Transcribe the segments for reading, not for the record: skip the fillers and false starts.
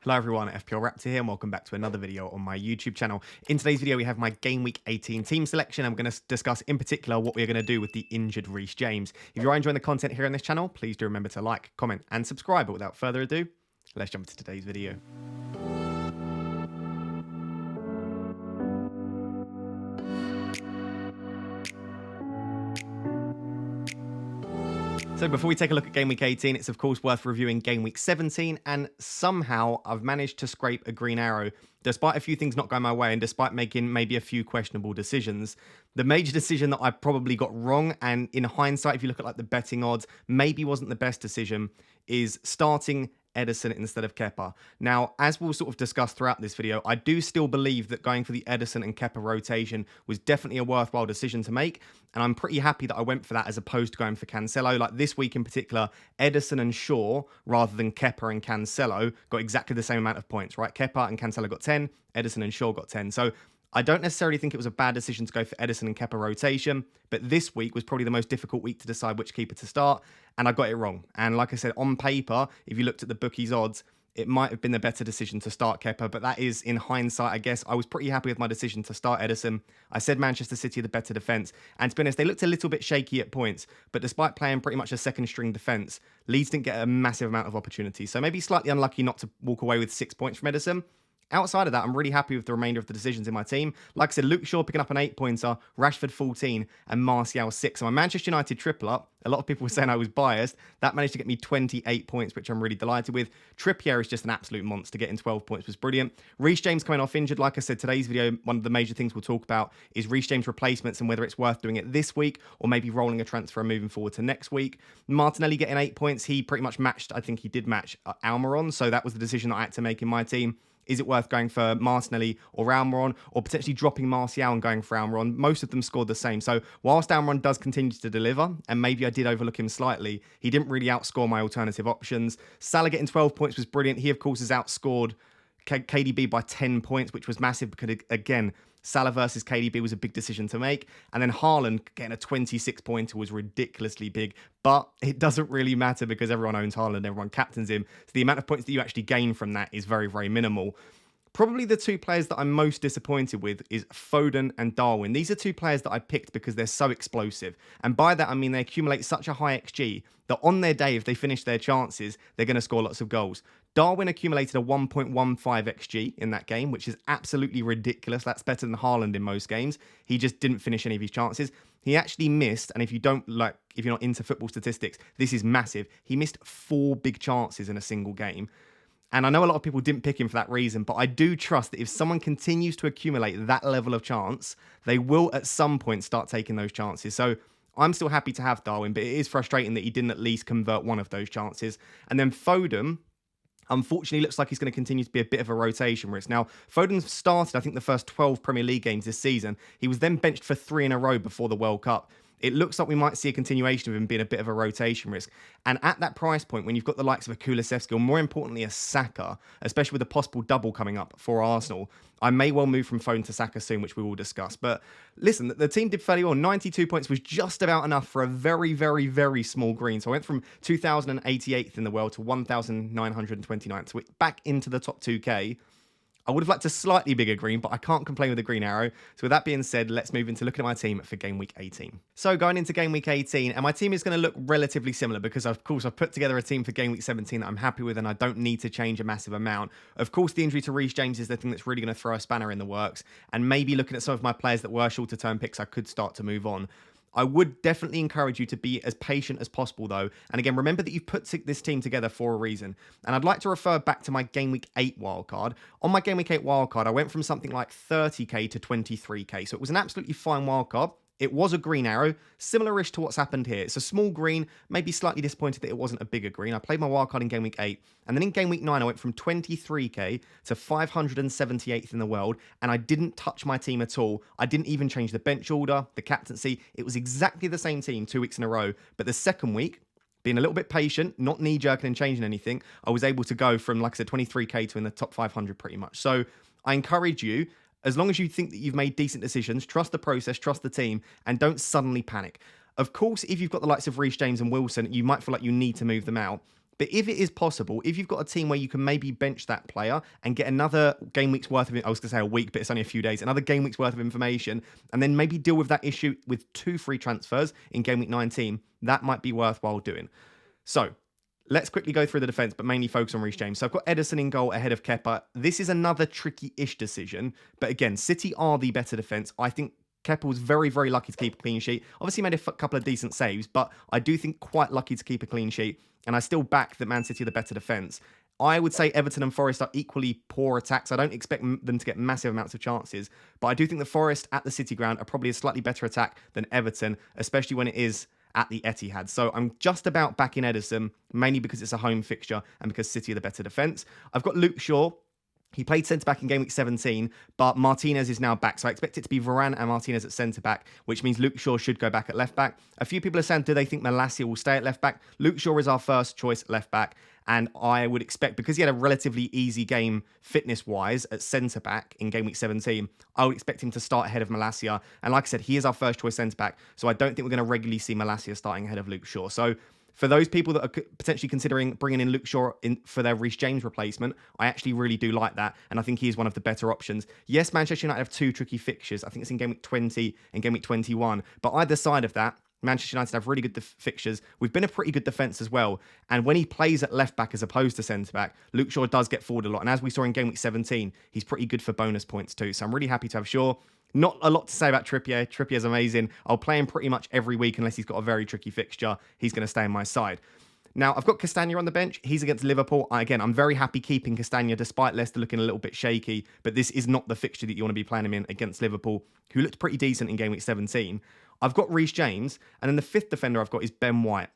Hello everyone, FPL Raptor here and welcome back to another video on my YouTube channel. In today's video we have my Game Week 18 team selection. I'm going to discuss in particular what we're going to do with the injured Reece James. If you are enjoying the content here on this channel, please do remember to like, comment and subscribe. But without further ado, let's jump into today's video. So before we take a look at Game Week 18, it's of course worth reviewing Game Week 17, and somehow I've managed to scrape a green arrow, despite a few things not going my way and despite making maybe a few questionable decisions. The major decision that I probably got wrong, and in hindsight, if you look at like the betting odds, maybe wasn't the best decision, is starting Ederson instead of Kepa. Now, as we'll sort of discuss throughout this video, I do still believe that going for the Ederson and Kepa rotation was definitely a worthwhile decision to make, and I'm pretty happy that I went for that as opposed to going for Cancelo. Like this week in particular, Ederson and Shaw, rather than Kepa and Cancelo, got exactly the same amount of points, right? Kepa and Cancelo got 10, Ederson and Shaw got 10. So I don't necessarily think it was a bad decision to go for Ederson and Kepa rotation, but this week was probably the most difficult week to decide which keeper to start, and I got it wrong. And like I said, on paper, if you looked at the bookies' odds, it might have been the better decision to start Kepa, but that is in hindsight, I guess. I was pretty happy with my decision to start Ederson. I said Manchester City the better defence, and to be honest, they looked a little bit shaky at points, but despite playing pretty much a second-string defence, Leeds didn't get a massive amount of opportunity, so maybe slightly unlucky not to walk away with 6 points from Ederson. Outside of that, I'm really happy with the remainder of the decisions in my team. Like I said, Luke Shaw picking up an 8-pointer, Rashford 14, and Martial 6. So my Manchester United triple up, a lot of people were saying I was biased. That managed to get me 28 points, which I'm really delighted with. Trippier is just an absolute monster. Getting 12 points was brilliant. Reece James coming off injured. Like I said, today's video, one of the major things we'll talk about is Reece James replacements and whether it's worth doing it this week or maybe rolling a transfer and moving forward to next week. Martinelli getting 8 points. He pretty much matched, I think he did match Almiron. So that was the decision that I had to make in my team. Is it worth going for Martinelli or Almiron, or potentially dropping Martial and going for Almiron? Most of them scored the same. So whilst Almiron does continue to deliver, and maybe I did overlook him slightly, he didn't really outscore my alternative options. Salah getting 12 points was brilliant. He, of course, has outscored KDB by 10 points, which was massive because, again, Salah versus KDB was a big decision to make. And then Haaland getting a 26-pointer was ridiculously big. But it doesn't really matter because everyone owns Haaland, everyone captains him. So the amount of points that you actually gain from that is very, very minimal. Probably the two players that I'm most disappointed with is Foden and Darwin. These are two players that I picked because they're so explosive. And by that, I mean they accumulate such a high XG that on their day, if they finish their chances, they're going to score lots of goals. Darwin accumulated a 1.15 XG in that game, which is absolutely ridiculous. That's better than Haaland in most games. He just didn't finish any of his chances. He actually missed, and if you're not into football statistics, this is massive. He missed 4 big chances in a single game. And I know a lot of people didn't pick him for that reason, but I do trust that if someone continues to accumulate that level of chance, they will at some point start taking those chances. So I'm still happy to have Darwin, but it is frustrating that he didn't at least convert one of those chances. And then Foden, unfortunately, looks like he's going to continue to be a bit of a rotation risk. Now, Foden started, I think, the first 12 Premier League games this season. He was then benched for 3 in a row before the World Cup. It looks like we might see a continuation of him being a bit of a rotation risk. And at that price point, when you've got the likes of a Kulusevski, or more importantly, a Saka, especially with a possible double coming up for Arsenal, I may well move from Foden to Saka soon, which we will discuss. But listen, the team did fairly well. 92 points was just about enough for a very, very, very small green. So I went from 2088th in the world to 1929th. So back into the top 2K. I would have liked a slightly bigger green, but I can't complain with the green arrow. So with that being said, let's move into looking at my team for Game Week 18. So going into Game Week 18, and my team is going to look relatively similar because, of course, I've put together a team for Game Week 17 that I'm happy with and I don't need to change a massive amount. Of course, the injury to Reece James is the thing that's really going to throw a spanner in the works, and maybe looking at some of my players that were shorter-term picks, I could start to move on. I would definitely encourage you to be as patient as possible, though. And again, remember that you've put this team together for a reason. And I'd like to refer back to my Game Week 8 wildcard. On my Game Week 8 wildcard, I went from something like 30k to 23k. So it was an absolutely fine wildcard. It was a green arrow, similar-ish to what's happened here. It's a small green, maybe slightly disappointed that it wasn't a bigger green. I played my wildcard in Game Week 8, and then in Game Week 9, I went from 23k to 578th in the world, and I didn't touch my team at all. I didn't even change the bench order, the captaincy. It was exactly the same team 2 weeks in a row, but the second week, being a little bit patient, not knee-jerking and changing anything, I was able to go from, like I said, 23k to in the top 500 pretty much. So I encourage you, as long as you think that you've made decent decisions, trust the process, trust the team, and don't suddenly panic. Of course, if you've got the likes of Reece James and Wilson, you might feel like you need to move them out. But if it is possible, if you've got a team where you can maybe bench that player and get another game week's worth of, I was going to say a week, but it's only a few days, another game week's worth of information, and then maybe deal with that issue with 2 free transfers in game week 19, that might be worthwhile doing. So let's quickly go through the defence, but mainly focus on Reece James. So I've got Ederson in goal ahead of Kepa. This is another tricky-ish decision, but again, City are the better defence. I think Kepa was very, very lucky to keep a clean sheet. Obviously made a couple of decent saves, but I do think quite lucky to keep a clean sheet. And I still back that Man City are the better defence. I would say Everton and Forest are equally poor attacks. I don't expect them to get massive amounts of chances, but I do think the Forest at the City ground are probably a slightly better attack than Everton, especially when it is at the Etihad. So I'm just about backing Ederson, mainly because it's a home fixture and because City are the better defence. I've got Luke Shaw. He played centre-back in game week 17, but Martinez is now back. So I expect it to be Varane and Martinez at centre-back, which means Luke Shaw should go back at left-back. A few people are saying, do they think Malacia will stay at left-back? Luke Shaw is our first choice left-back. And I would expect, because he had a relatively easy game fitness-wise at centre-back in game week 17, I would expect him to start ahead of Malacia. And like I said, he is our first choice centre-back. So I don't think we're going to regularly see Malacia starting ahead of Luke Shaw. So for those people that are potentially considering bringing in Luke Shaw for their Reece James replacement, I actually really do like that. And I think he is one of the better options. Yes, Manchester United have 2 tricky fixtures. I think it's in game week 20 and game week 21. But either side of that, Manchester United have really good fixtures. We've been a pretty good defence as well. And when he plays at left-back as opposed to centre-back, Luke Shaw does get forward a lot. And as we saw in game week 17, he's pretty good for bonus points too. So I'm really happy to have Shaw. Not a lot to say about Trippier. Trippier's amazing. I'll play him pretty much every week unless he's got a very tricky fixture. He's going to stay on my side. Now, I've got Castagna on the bench. He's against Liverpool. Again, I'm very happy keeping Castagna despite Leicester looking a little bit shaky. But this is not the fixture that you want to be playing him in against Liverpool, who looked pretty decent in game week 17. I've got Reece James. And then the 5th defender I've got is Ben White.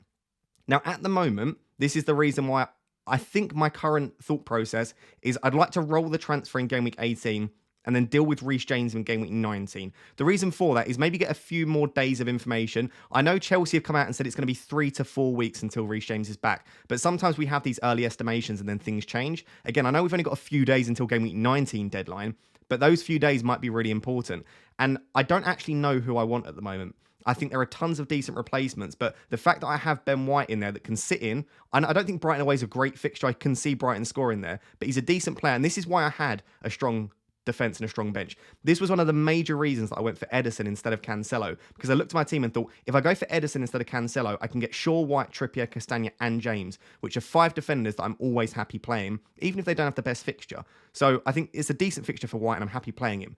Now, at the moment, this is the reason why I think my current thought process is I'd like to roll the transfer in game week 18 and then deal with Reece James in game week 19. The reason for that is maybe get a few more days of information. I know Chelsea have come out and said it's going to be 3 to 4 weeks until Reece James is back, but sometimes we have these early estimations and then things change. Again, I know we've only got a few days until game week 19 deadline, but those few days might be really important. And I don't actually know who I want at the moment. I think there are tons of decent replacements, but the fact that I have Ben White in there that can sit in, and I don't think Brighton away is a great fixture. I can see Brighton scoring there, but he's a decent player, and this is why I had a strong defence and a strong bench. This was one of the major reasons that I went for Ederson instead of Cancelo, because I looked at my team and thought, if I go for Ederson instead of Cancelo, I can get Shaw, White, Trippier, Castagna, and James, which are 5 defenders that I'm always happy playing, even if they don't have the best fixture. So I think it's a decent fixture for White, and I'm happy playing him.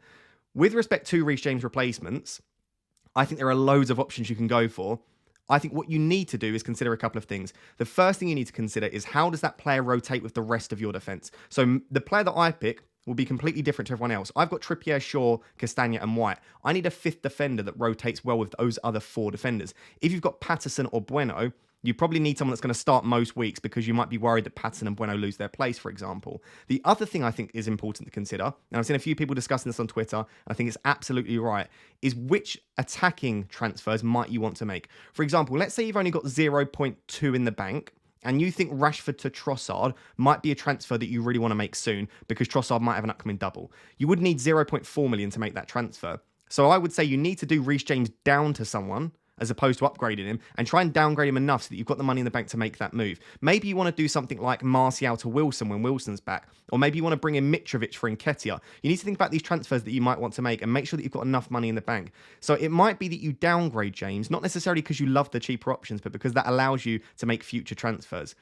With respect to Reece James replacements, I think there are loads of options you can go for. I think what you need to do is consider a couple of things. The first thing you need to consider is how does that player rotate with the rest of your defence? So the player that I pick will be completely different to everyone else. I've got Trippier, Shaw, Castagna, and White. I need a 5th defender that rotates well with those other 4 defenders. If you've got Patterson or Bueno, you probably need someone that's going to start most weeks because you might be worried that Patterson and Bueno lose their place, for example. The other thing I think is important to consider, and I've seen a few people discussing this on Twitter, and I think it's absolutely right, is which attacking transfers might you want to make. For example, let's say you've only got 0.2 in the bank, and you think Rashford to Trossard might be a transfer that you really want to make soon because Trossard might have an upcoming double. You would need 0.4 million to make that transfer. So I would say you need to do Reece James down to someone as opposed to upgrading him, and try and downgrade him enough so that you've got the money in the bank to make that move. Maybe you want to do something like Martial to Wilson when Wilson's back, or maybe you want to bring in Mitrovic for Nketiah. You need to think about these transfers that you might want to make and make sure that you've got enough money in the bank. So it might be that you downgrade James, not necessarily because you love the cheaper options, but because that allows you to make future transfers.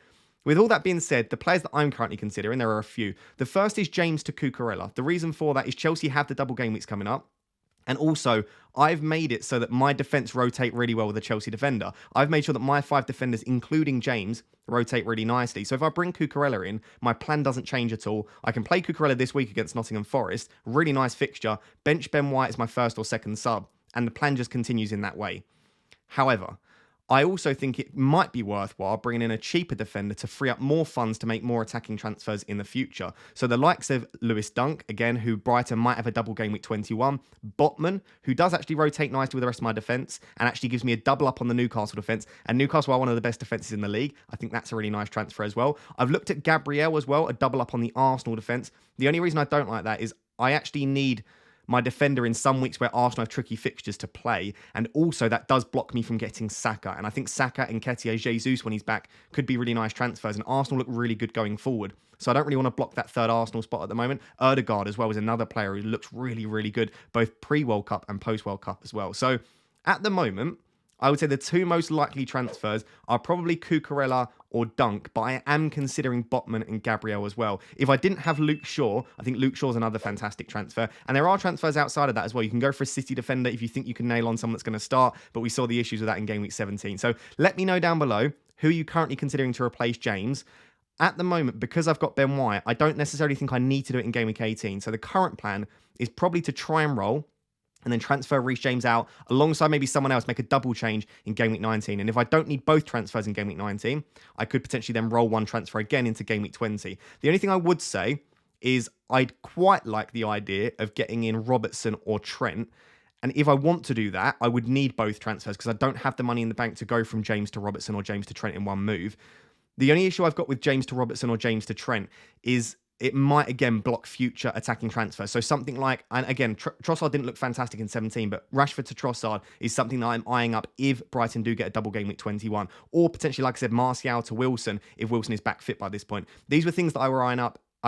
With all that being said, the players that I'm currently considering, there are a few. The first is James to Cucurella. The reason for that is Chelsea have the double game weeks coming up. And also, I've made it so that my defence rotate really well with a Chelsea defender. I've made sure that my 5 defenders, including James, rotate really nicely. So if I bring Cucurella in, my plan doesn't change at all. I can play Cucurella this week against Nottingham Forest. Really nice fixture. Bench Ben White as my first or second sub. And the plan just continues in that way. However, I also think it might be worthwhile bringing in a cheaper defender to free up more funds to make more attacking transfers in the future. So the likes of Lewis Dunk, again, who Brighton might have a double game week 21. Botman, who does actually rotate nicely with the rest of my defence and actually gives me a double up on the Newcastle defence. And Newcastle are one of the best defences in the league. I think that's a really nice transfer as well. I've looked at Gabriel as well, a double up on the Arsenal defence. The only reason I don't like that is I actually need my defender in some weeks where Arsenal have tricky fixtures to play. And also that does block me from getting Saka. And I think Saka, Nketiah, Jesus, when he's back, could be really nice transfers. And Arsenal look really good going forward. So I don't really want to block that third Arsenal spot at the moment. Ødegaard as well is another player who looks really, really good, both pre-World Cup and post-World Cup as well. So at the moment, I would say the two most likely transfers are probably Cucurella or Dunk, but I am considering Botman and Gabriel as well. If I didn't have Luke Shaw, I think Luke Shaw's another fantastic transfer. And there are transfers outside of that as well. You can go for a City defender if you think you can nail on someone that's going to start, but we saw the issues with that in Game Week 17. So let me know down below, who are you currently considering to replace James? At the moment, because I've got Ben White, I don't necessarily think I need to do it in Game Week 18. So the current plan is probably to try and roll and then transfer Reece James out alongside maybe someone else, make a double change in Game Week 19. And if I don't need both transfers in Game Week 19, I could potentially then roll one transfer again into Game Week 20. The only thing I would say is I'd quite like the idea of getting in Robertson or Trent. And if I want to do that, I would need both transfers because I don't have the money in the bank to go from James to Robertson or James to Trent in one move. The only issue I've got with James to Robertson or James to Trent is it might, again, block future attacking transfers. So something like, and again, Trossard didn't look fantastic in 17, but Rashford to Trossard is something that I'm eyeing up if Brighton do get a double Game Week 21. Or potentially, like I said, Martial to Wilson, if Wilson is back fit by this point. These were things that I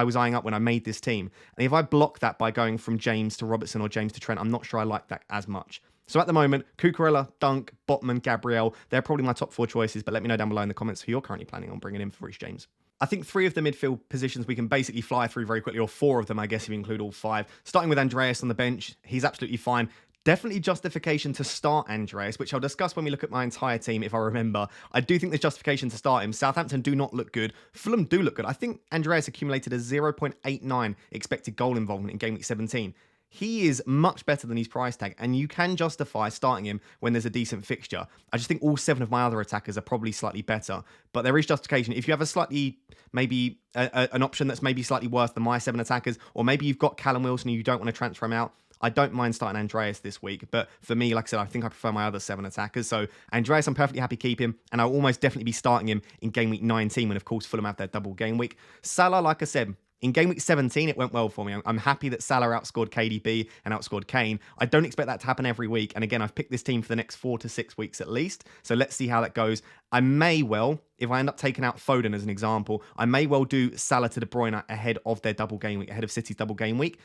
was eyeing up when I made this team. And if I block that by going from James to Robertson or James to Trent, I'm not sure I like that as much. So at the moment, Cucurella, Dunk, Botman, Gabriel, they're probably my top four choices, but let me know down below in the comments who you're currently planning on bringing in for Reece James. I think three of the midfield positions we can basically fly through very quickly, or four of them, I guess, if you include all five. Starting with Andreas on the bench, he's absolutely fine. Definitely justification to start Andreas, which I'll discuss when we look at my entire team, if I remember. I do think there's justification to start him. Southampton do not look good. Fulham do look good. I think Andreas accumulated a 0.89 expected goal involvement in Game Week 17. He is much better than his price tag, and you can justify starting him when there's a decent fixture. I just think all seven of my other attackers are probably slightly better, but there is justification. If you have a slightly, maybe an option that's maybe slightly worse than my seven attackers, or maybe you've got Callum Wilson and you don't want to transfer him out, I don't mind starting Andreas this week, but for me, like I said, I think I prefer my other seven attackers. So Andreas, I'm perfectly happy keeping him, and I'll almost definitely be starting him in Game Week 19 when, of course, Fulham have their double game week. Salah, like I said, in Game Week 17, it went well for me. I'm happy that Salah outscored KDB and outscored Kane. I don't expect that to happen every week. And again, I've picked this team for the next 4 to 6 weeks at least. So let's see how that goes. I may well, if I end up taking out Foden as an example, I may well do Salah to De Bruyne ahead of their double game week, ahead of City's double game week.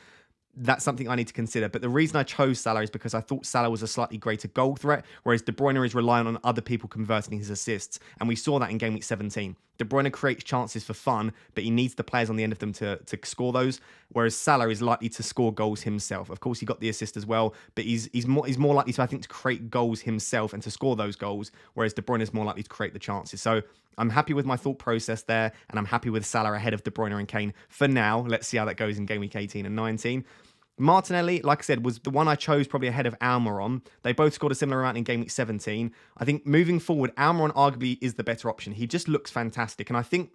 That's something I need to consider. But the reason I chose Salah is because I thought Salah was a slightly greater goal threat, whereas De Bruyne is relying on other people converting his assists. And we saw that in Game Week 17. De Bruyne creates chances for fun, but he needs the players on the end of them to score those, whereas Salah is likely to score goals himself. Of course, he got the assist as well, but he's more likely to, I think, to create goals himself and to score those goals, whereas De Bruyne is more likely to create the chances. So I'm happy with my thought process there, and I'm happy with Salah ahead of De Bruyne and Kane for now. Let's see how that goes in Game Week 18 and 19. Martinelli, like I said, was the one I chose probably ahead of Almiron. They both scored a similar amount in Game Week 17. I think moving forward, Almiron arguably is the better option. He just looks fantastic. And I think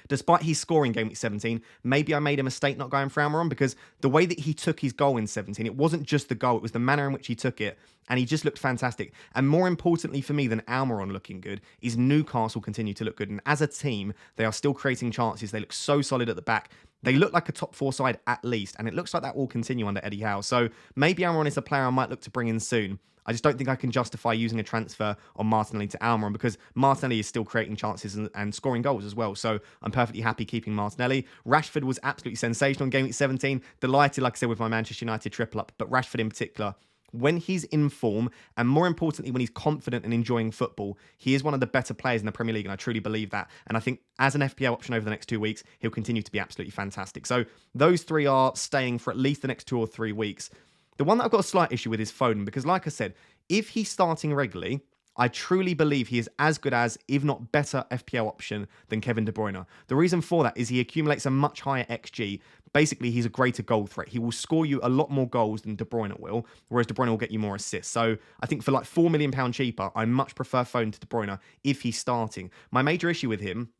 despite his scoring Game Week 17, maybe I made a mistake not going for Almiron because the way that he took his goal in 17, it wasn't just the goal, it was the manner in which he took it. And he just looked fantastic. And more importantly for me than Almiron looking good is Newcastle continue to look good. And as a team, they are still creating chances. They look so solid at the back. They look like a top 4 side at least, and it looks like that will continue under Eddie Howe. So maybe Almiron is a player I might look to bring in soon. I just don't think I can justify using a transfer on Martinelli to Almiron because Martinelli is still creating chances and scoring goals as well. So I'm perfectly happy keeping Martinelli. Rashford was absolutely sensational in Game Week 17. Delighted, like I said, with my Manchester United triple up, but Rashford in particular, when he's in form, and more importantly, when he's confident and enjoying football, he is one of the better players in the Premier League, and I truly believe that. And I think as an FPL option over the next 2 weeks, he'll continue to be absolutely fantastic. So those three are staying for at least the next 2 or 3 weeks. The one that I've got a slight issue with is Foden, because like I said, if he's starting regularly, I truly believe he is as good as, if not better, FPL option than Kevin De Bruyne. The reason for that is he accumulates a much higher XG. Basically, he's a greater goal threat. He will score you a lot more goals than De Bruyne will, whereas De Bruyne will get you more assists. So I think for like £4 million cheaper, I much prefer Foden to De Bruyne if he's starting. My major issue with him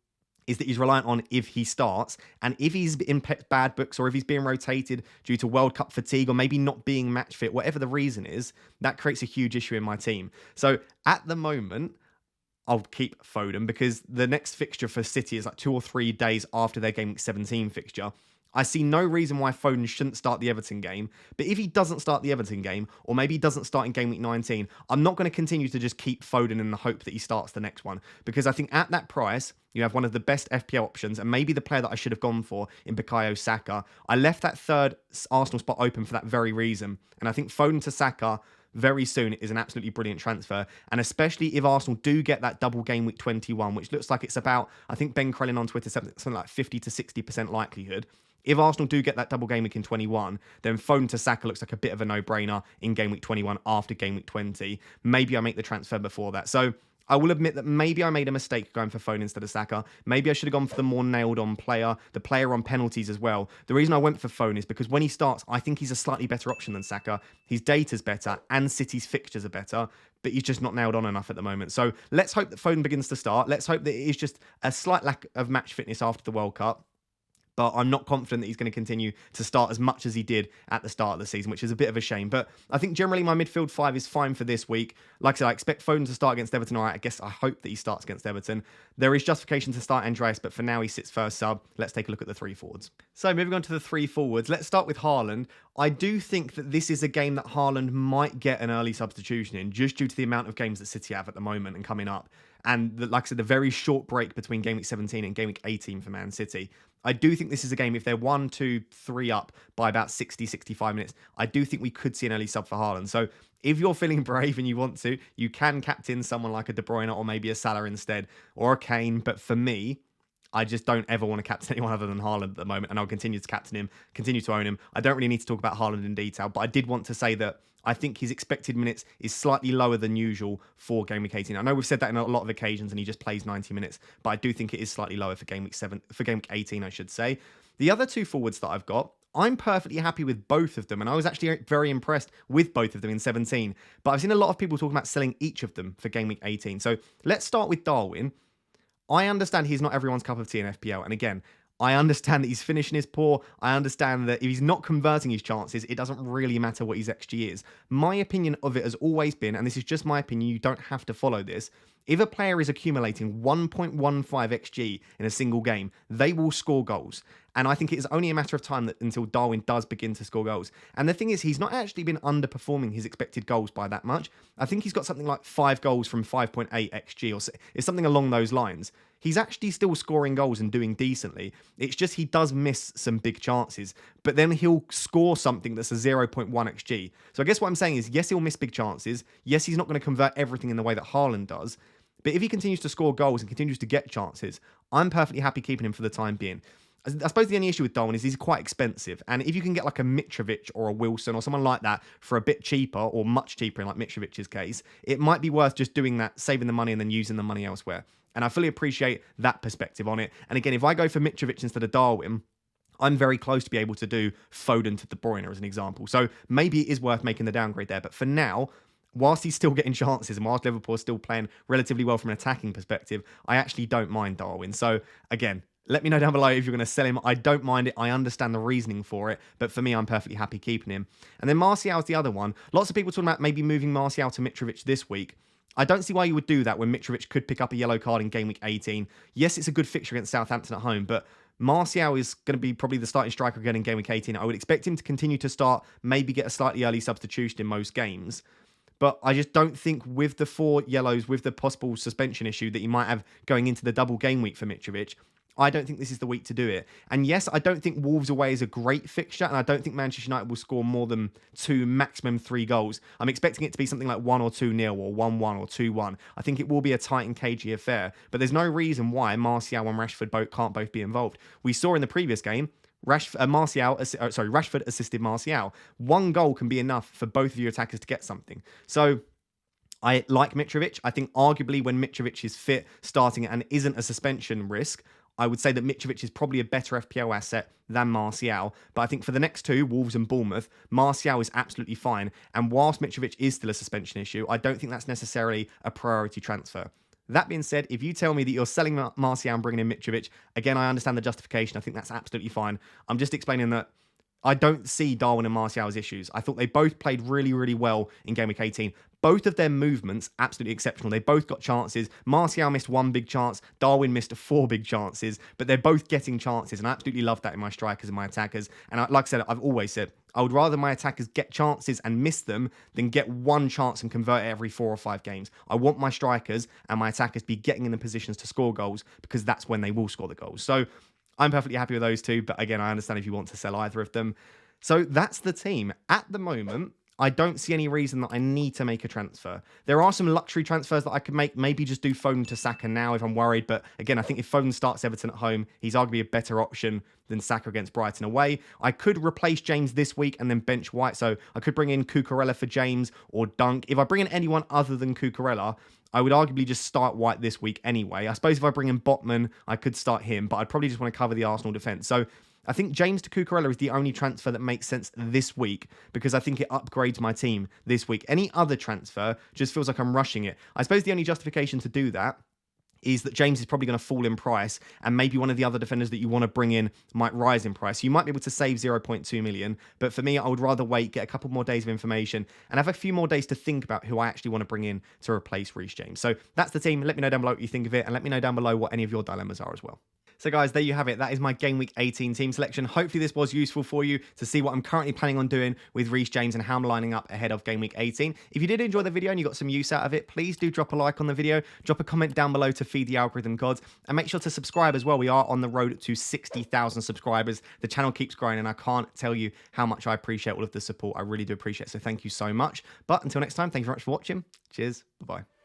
is that he's reliant on if he starts, and if he's in Pep's bad books or if he's being rotated due to World Cup fatigue or maybe not being match fit, whatever the reason is, that creates a huge issue in my team. So at the moment, I'll keep Foden because the next fixture for City is like 2 or 3 days after their Game Week 17 fixture. I see no reason why Foden shouldn't start the Everton game. But if he doesn't start the Everton game, or maybe he doesn't start in game week 19, I'm not going to continue to just keep Foden in the hope that he starts the next one. Because I think at that price, you have one of the best FPL options, and maybe the player that I should have gone for in Bukayo Saka. I left that third Arsenal spot open for that very reason. And I think Foden to Saka very soon is an absolutely brilliant transfer. And especially if Arsenal do get that double game week 21, which looks like it's about, I think Ben Crellin on Twitter said something like 50 to 60% likelihood. If Arsenal do get that double game week in 21, then Foden to Saka looks like a bit of a no-brainer in game week 21 after game week 20. Maybe I make the transfer before that. So I will admit that maybe I made a mistake going for Foden instead of Saka. Maybe I should have gone for the more nailed-on player, the player on penalties as well. The reason I went for Foden is because when he starts, I think he's a slightly better option than Saka. His data's better and City's fixtures are better, but he's just not nailed on enough at the moment. So let's hope that Foden begins to start. Let's hope that it is just a slight lack of match fitness after the World Cup. But I'm not confident that he's going to continue to start as much as he did at the start of the season, which is a bit of a shame. But I think generally my midfield 5 is fine for this week. Like I said, I expect Foden to start against Everton. All right, I hope that he starts against Everton. There is justification to start Andreas, but for now he sits first sub. Let's take a look at the 3 forwards. So moving on to the 3 forwards, let's start with Haaland. I do think that this is a game that Haaland might get an early substitution in, just due to the amount of games that City have at the moment and coming up. And like I said, the very short break between game week 17 and game week 18 for Man City. I do think this is a game, if they're 1, 2, 3 up by about 60, 65 minutes, I do think we could see an early sub for Haaland. So if you're feeling brave and you want to, you can captain someone like a De Bruyne or maybe a Salah instead, or a Kane. But for me, I just don't ever want to captain anyone other than Haaland at the moment, and I'll continue to captain him, continue to own him. I don't really need to talk about Haaland in detail, but I did want to say that I think his expected minutes is slightly lower than usual for game week 18. I know we've said that in a lot of occasions, and he just plays 90 minutes, but I do think it is slightly lower for game week 18, I should say. The other 2 forwards that I've got, I'm perfectly happy with both of them, and I was actually very impressed with both of them in 17. But I've seen a lot of people talking about selling each of them for game week 18. So let's start with Darwin. I understand he's not everyone's cup of tea in FPL, and again, I understand that his finishing is poor. I understand that if he's not converting his chances, it doesn't really matter what his XG is. My opinion of it has always been, and this is just my opinion, you don't have to follow this, if a player is accumulating 1.15 XG in a single game, they will score goals. And I think it is only a matter of time until Darwin does begin to score goals. And the thing is, he's not actually been underperforming his expected goals by that much. I think he's got something like 5 goals from 5.8 XG, or it's something along those lines. He's actually still scoring goals and doing decently. It's just he does miss some big chances, but then he'll score something that's a 0.1 XG. So I guess what I'm saying is, yes, he'll miss big chances. Yes, he's not going to convert everything in the way that Haaland does. But if he continues to score goals and continues to get chances, I'm perfectly happy keeping him for the time being. I suppose the only issue with Darwin is he's quite expensive. And if you can get like a Mitrovic or a Wilson or someone like that for a bit cheaper, or much cheaper in like Mitrovic's case, it might be worth just doing that, saving the money and then using the money elsewhere. And I fully appreciate that perspective on it. And again, if I go for Mitrovic instead of Darwin, I'm very close to be able to do Foden to De Bruyne as an example. So maybe it is worth making the downgrade there. But for now, whilst he's still getting chances and whilst Liverpool is still playing relatively well from an attacking perspective, I actually don't mind Darwin. So again, let me know down below if you're going to sell him. I don't mind it. I understand the reasoning for it. But for me, I'm perfectly happy keeping him. And then Martial's the other one. Lots of people talking about maybe moving Martial to Mitrovic this week. I don't see why you would do that when Mitrovic could pick up a yellow card in game week 18. Yes, it's a good fixture against Southampton at home, but Martial is going to be probably the starting striker again in game week 18. I would expect him to continue to start, maybe get a slightly early substitution in most games. But I just don't think with the 4 yellows, with the possible suspension issue that you might have going into the double game week for Mitrovic, I don't think this is the week to do it. And yes, I don't think Wolves away is a great fixture, and I don't think Manchester United will score more than 2, maximum 3 goals. I'm expecting it to be something like 1 or 2-0 or 1-1 or 2-1. I think it will be a tight and cagey affair, but there's no reason why Martial and Rashford can't both be involved. We saw in the previous game, Rashford assisted Martial. 1 goal can be enough for both of your attackers to get something. So I like Mitrovic. I think arguably when Mitrovic is fit, starting and isn't a suspension risk, I would say that Mitrovic is probably a better FPL asset than Martial. But I think for the next 2, Wolves and Bournemouth, Martial is absolutely fine. And whilst Mitrovic is still a suspension issue, I don't think that's necessarily a priority transfer. That being said, if you tell me that you're selling Martial and bringing in Mitrovic, again, I understand the justification. I think that's absolutely fine. I'm just explaining that I don't see Darwin and Martial as issues. I thought they both played really, really well in Game Week 18. both of their movements, absolutely exceptional. They both got chances. Martial missed 1 big chance. Darwin missed 4 big chances, but they're both getting chances, and I absolutely love that in my strikers and my attackers. And like I said, I've always said, I would rather my attackers get chances and miss them than get 1 chance and convert it every 4 or 5 games. I want my strikers and my attackers to be getting in the positions to score goals, because that's when they will score the goals. So I'm perfectly happy with those two, but again, I understand if you want to sell either of them. So that's the team. At the moment, I don't see any reason that I need to make a transfer. There are some luxury transfers that I could make. Maybe just do Foden to Saka now if I'm worried. But again, I think if Foden starts Everton at home, he's arguably a better option than Saka against Brighton away. I could replace James this week and then bench White. So I could bring in Cucurella for James or Dunk. If I bring in anyone other than Cucurella, I would arguably just start White this week anyway. I suppose if I bring in Botman, I could start him. But I'd probably just want to cover the Arsenal defence. So I think James to Cucurella is the only transfer that makes sense this week, because I think it upgrades my team this week. Any other transfer just feels like I'm rushing it. I suppose the only justification to do that is that James is probably going to fall in price, and maybe one of the other defenders that you want to bring in might rise in price. You might be able to save 0.2 million, but for me, I would rather wait, get a couple more days of information, and have a few more days to think about who I actually want to bring in to replace Reece James. So that's the team. Let me know down below what you think of it, and let me know down below what any of your dilemmas are as well. So guys, there you have it. That is my Game Week 18 team selection. Hopefully this was useful for you to see what I'm currently planning on doing with Reece James and how I'm lining up ahead of Game Week 18. If you did enjoy the video and you got some use out of it, please do drop a like on the video, drop a comment down below to feed the algorithm gods, and make sure to subscribe as well. We are on the road to 60,000 subscribers. The channel keeps growing, and I can't tell you how much I appreciate all of the support. I really do appreciate it, so thank you so much. But until next time, thank you very much for watching. Cheers. Bye-bye.